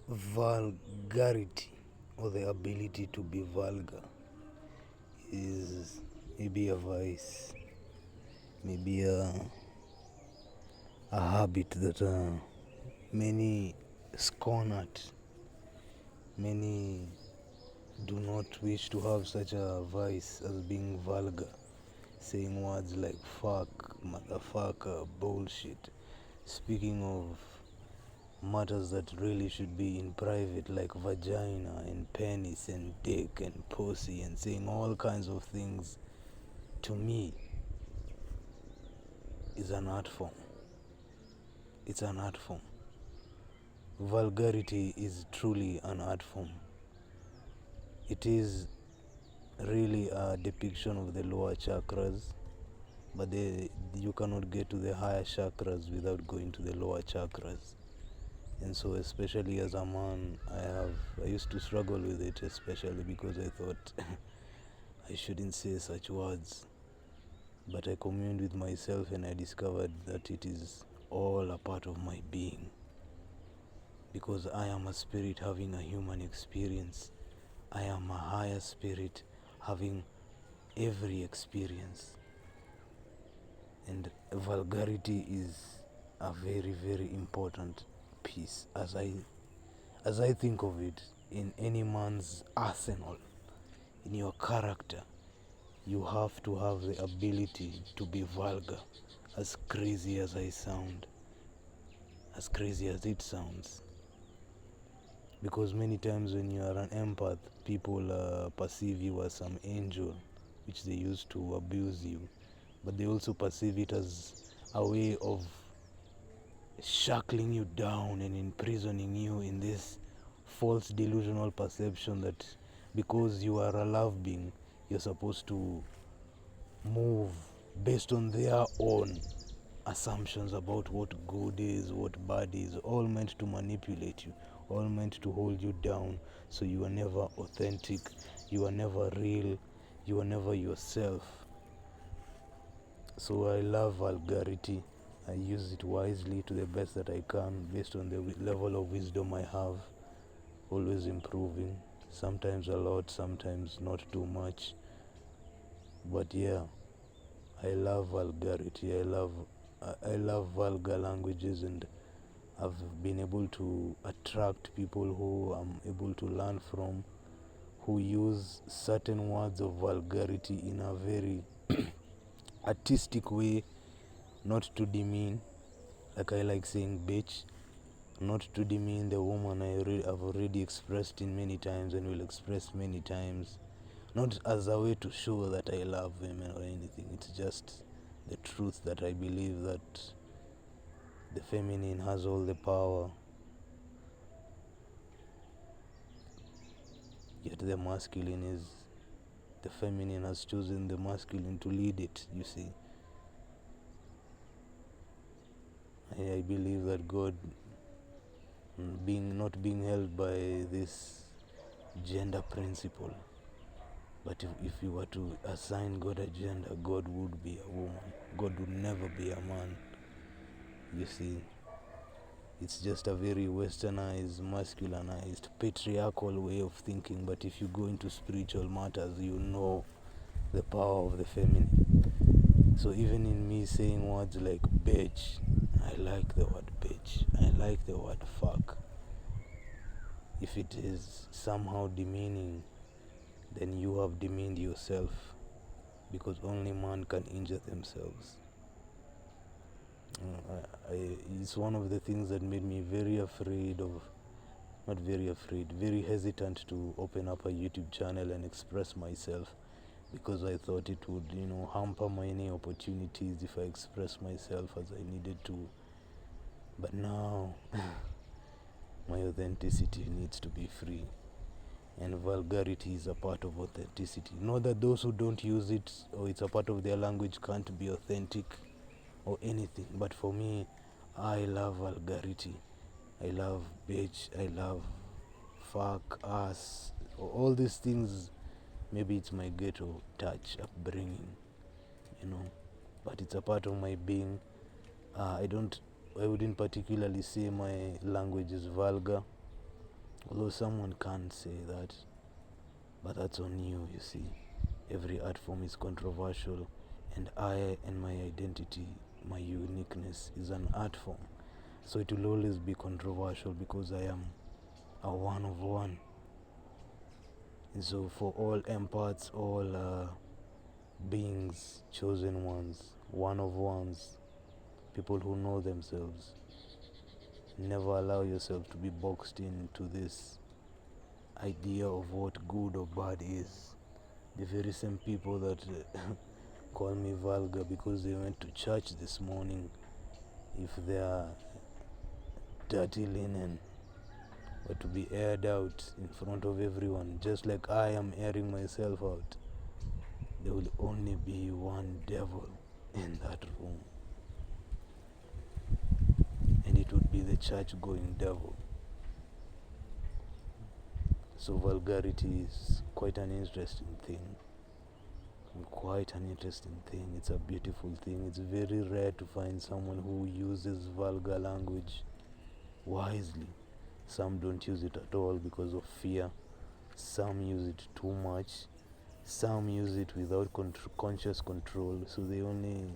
Vulgarity, or the ability to be vulgar, is maybe a vice, maybe a habit that many scorn at. Many do not wish to have such a vice as being vulgar, saying words like fuck, motherfucker, bullshit, speaking of matters that really should be in private, like vagina and penis and dick and pussy, and saying all kinds of things, to me, is an art form. It's an art form. Vulgarity is truly an art form. It is really a depiction of the lower chakras, but you cannot get to the higher chakras without going to the lower chakras. And so, especially as a man, I used to struggle with it, especially because I thought I shouldn't say such words. But I communed with myself and I discovered that it is all a part of my being. Because I am a spirit having a human experience. I am a higher spirit having every experience. And vulgarity is a very, very important piece as I think of it. In any man's arsenal, in your character, you have to have the ability to be vulgar, as crazy as I sound, as crazy as it sounds. Because many times when you are an empath, people perceive you as some angel, which they use to abuse you, but they also perceive it as a way of shackling you down and imprisoning you in this false delusional perception that because you are a love being, you're supposed to move based on their own assumptions about what good is, what bad is, all meant to manipulate you, all meant to hold you down, so you are never authentic, you are never real, you are never yourself. So I love vulgarity. I use it wisely to the best that I can based on the level of wisdom I have, always improving, sometimes a lot, sometimes not too much. But yeah, I love vulgarity. I love vulgar languages, and I've been able to attract people who I'm able to learn from, who use certain words of vulgarity in a very artistic way, not to demean, like I like saying bitch, not to demean the woman I've already expressed in many times and will express many times, not as a way to show that I love women or anything. It's just the truth that I believe that the feminine has all the power, yet the feminine has chosen the masculine to lead it, you see. I believe that God, not being held by this gender principle, but if you were to assign God a gender, God would be a woman. God would never be a man, you see. It's just a very westernized, masculinized, patriarchal way of thinking. But if you go into spiritual matters, you know the power of the feminine. So even in me saying words like bitch, I like the word bitch, I like the word fuck. If it is somehow demeaning, then you have demeaned yourself, because only man can injure themselves. It's one of the things that made me very afraid of, not very afraid, very hesitant to open up a YouTube channel and express myself, because I thought it would, hamper my any opportunities if I express myself as I needed to. But now, my authenticity needs to be free. And vulgarity is a part of authenticity. Not that those who don't use it or it's a part of their language can't be authentic or anything, but for me, I love vulgarity. I love bitch, I love fuck, ass, all these things. Maybe it's my ghetto touch upbringing, but it's a part of my being. I wouldn't particularly say my language is vulgar, Although someone can't say that, but that's on you, you see. Every art form is controversial, and I and my identity, my uniqueness is an art form. So it will always be controversial because I am a one of one. And so for all empaths, all beings, chosen ones, one of ones, people who know themselves, never allow yourself to be boxed into this idea of what good or bad is. The very same people that call me vulgar because they went to church this morning, if their dirty linen were to be aired out in front of everyone, just like I am airing myself out, there will only be one devil in that room, and it would be the church going devil. So vulgarity is quite an interesting thing. Quite an interesting thing. It's a beautiful thing. It's very rare to find someone who uses vulgar language wisely. Some don't use it at all because of fear. Some use it too much. Some use it without conscious control. So they only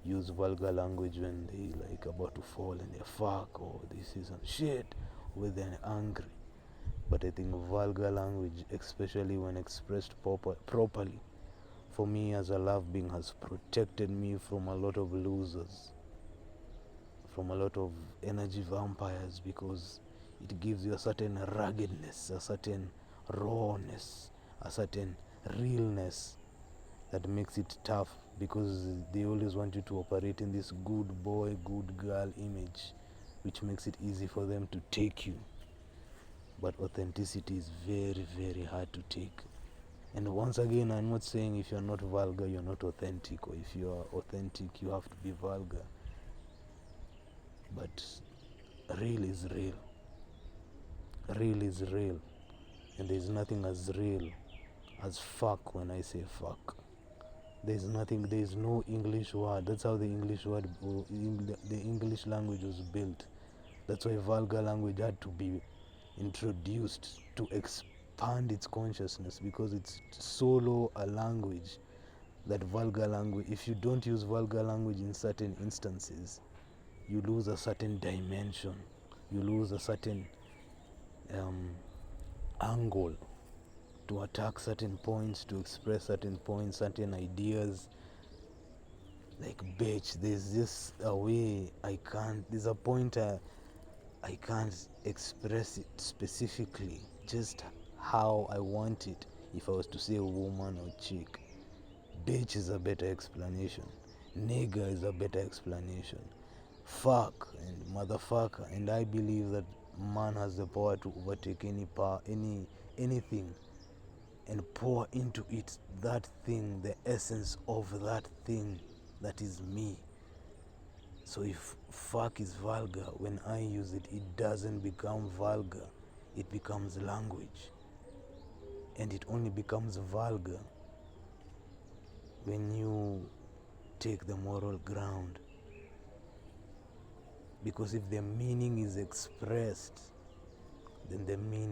use vulgar language when they like about to fall and they fuck or they see some shit or they're angry. But I think vulgar language, especially when expressed properly, for me as a love being, has protected me from a lot of losers, from a lot of energy vampires, because it gives you a certain ruggedness, a certain rawness, a certain realness that makes it tough, because they always want you to operate in this good boy, good girl image, which makes it easy for them to take you. But authenticity is very, very hard to take. And once again, I'm not saying if you're not vulgar, you're not authentic, or if you are authentic, you have to be vulgar. But real is real. Real is real. And there's nothing as real as fuck when I say fuck. There's no English word. That's how the English word, the English language was built. That's why vulgar language had to be introduced to expand its consciousness, because it's so low a language that vulgar language, if you don't use vulgar language in certain instances, you lose a certain dimension, you lose a certain angle to attack certain points, to express certain points, certain ideas. Like bitch, there's just a way there's a point I can't express it specifically, just how I want it. If I was to say woman or chick, bitch is a better explanation. Nigger is a better explanation. Fuck and motherfucker. And I believe that man has the power to overtake anything, and pour into it that thing, the essence of that thing that is me. So if fuck is vulgar, when I use it, it doesn't become vulgar. It becomes language. And it only becomes vulgar when you take the moral ground. Because if the meaning is expressed, then the meaning